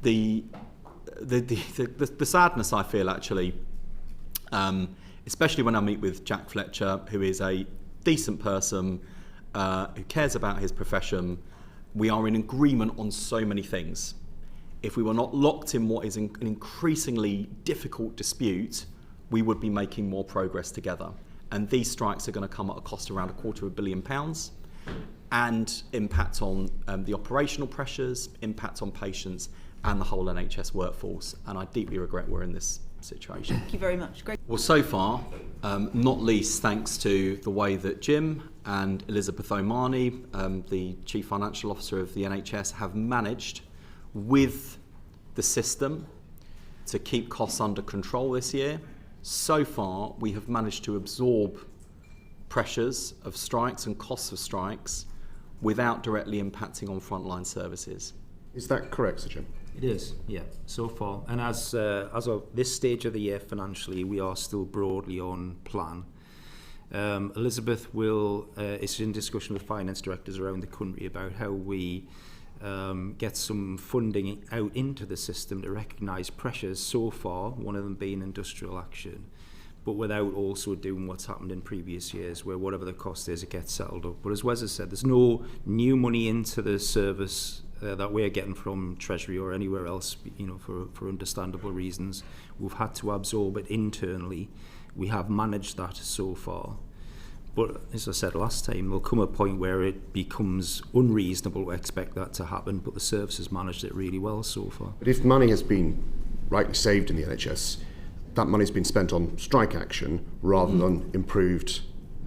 the sadness I feel actually, especially when I meet with Jack Fletcher, who is a decent person, who cares about his profession. We are in agreement on so many things. If we were not locked in what is an increasingly difficult dispute, we would be making more progress together. And these strikes are going to come at a cost around £250 million and impact on the operational pressures, impact on patients and the whole NHS workforce. And I deeply regret we're in this situation. Thank you very much. Great. Well, so far, not least thanks to the way that Jim and Elizabeth Omani, the Chief Financial Officer of the NHS, have managed with the system to keep costs under control this year. So far, we have managed to absorb pressures of strikes and costs of strikes without directly impacting on frontline services. Is that correct, Sir Jim? It is, yeah, so far. And as of this stage of the year financially, we are still broadly on plan. Elizabeth is in discussion with finance directors around the country about how we get some funding out into the system to recognise pressures so far, one of them being industrial action, but without also doing what's happened in previous years where whatever the cost is, it gets settled up. But as Wes has said, there's no new money into the service that we're getting from Treasury or anywhere else, for understandable reasons. We've had to absorb it internally. We have managed that so far. But as I said last time, there'll come a point where it becomes unreasonable to expect that to happen, but the service has managed it really well so far. But if money has been rightly saved in the NHS, that money's been spent on strike action rather than improved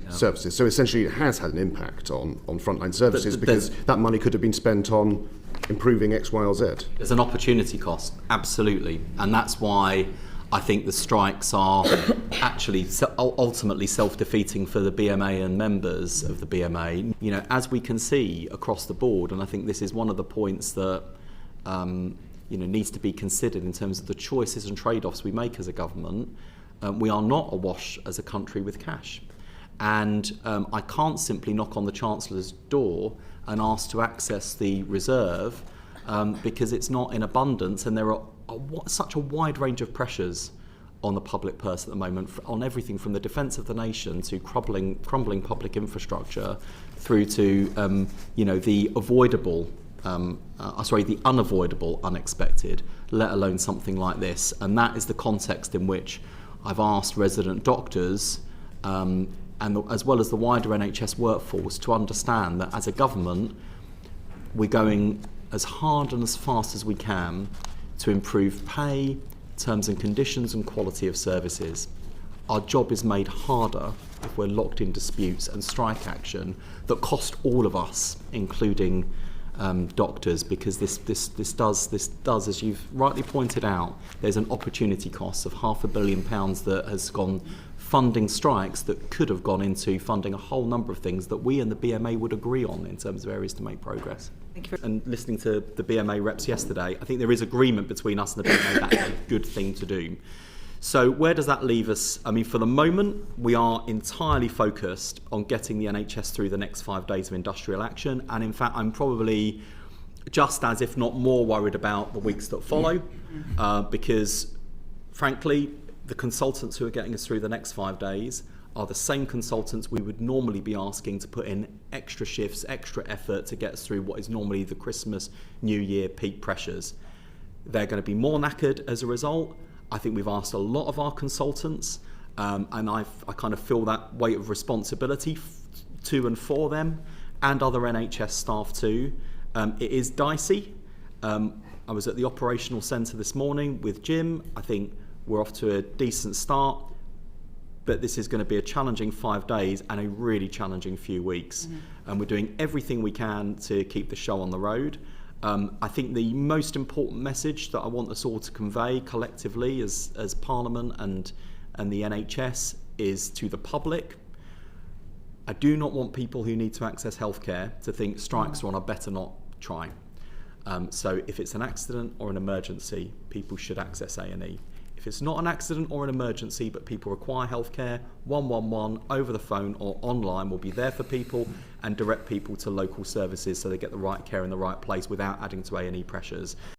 services. So essentially it has had an impact on frontline services because that money could have been spent on improving X, Y or Z. There's an opportunity cost, absolutely. And that's why I think the strikes are actually ultimately self-defeating for the BMA and members of the BMA. As we can see across the board, and I think this is one of the points that needs to be considered in terms of the choices and trade-offs we make as a government. We are not awash as a country with cash. And I can't simply knock on the Chancellor's door and ask to access the reserve because it's not in abundance, and there are such a wide range of pressures on the public purse at the moment, on everything from the defence of the nation to crumbling public infrastructure through to the unavoidable unexpected, let alone something like this. And that is the context in which I've asked resident doctors as well as the wider NHS workforce to understand that as a government we're going as hard and as fast as we can to improve pay, terms and conditions and quality of services. Our job is made harder if we're locked in disputes and strike action that cost all of us, including doctors, because this does, as you've rightly pointed out, there's an opportunity cost of £500 million that has gone funding strikes that could have gone into funding a whole number of things that we and the BMA would agree on in terms of areas to make progress. Thank you. And listening to the BMA reps yesterday, I think there is agreement between us and the BMA that's a good thing to do. So where does that leave us? I mean, for the moment, we are entirely focused on getting the NHS through the next 5 days of industrial action. And in fact, I'm probably just as, if not more, worried about the weeks that follow, because frankly, the consultants who are getting us through the next 5 days are the same consultants we would normally be asking to put in extra shifts, extra effort to get us through what is normally the Christmas, New Year peak pressures. They're going to be more knackered as a result. I think we've asked a lot of our consultants, and I kind of feel that weight of responsibility to and for them and other NHS staff too. It is dicey. I was at the operational centre this morning with Jim. I think we're off to a decent start, but this is going to be a challenging 5 days and a really challenging few weeks. And we're doing everything we can to keep the show on the road. I think the most important message that I want us all to convey collectively as Parliament and the NHS is to the public. I do not want people who need to access healthcare to think strikes are on, I better not try. So if it's an accident or an emergency, people should access A&E. If it's not an accident or an emergency, but people require healthcare, 111 over the phone or online will be there for people and direct people to local services so they get the right care in the right place without adding to A&E pressures.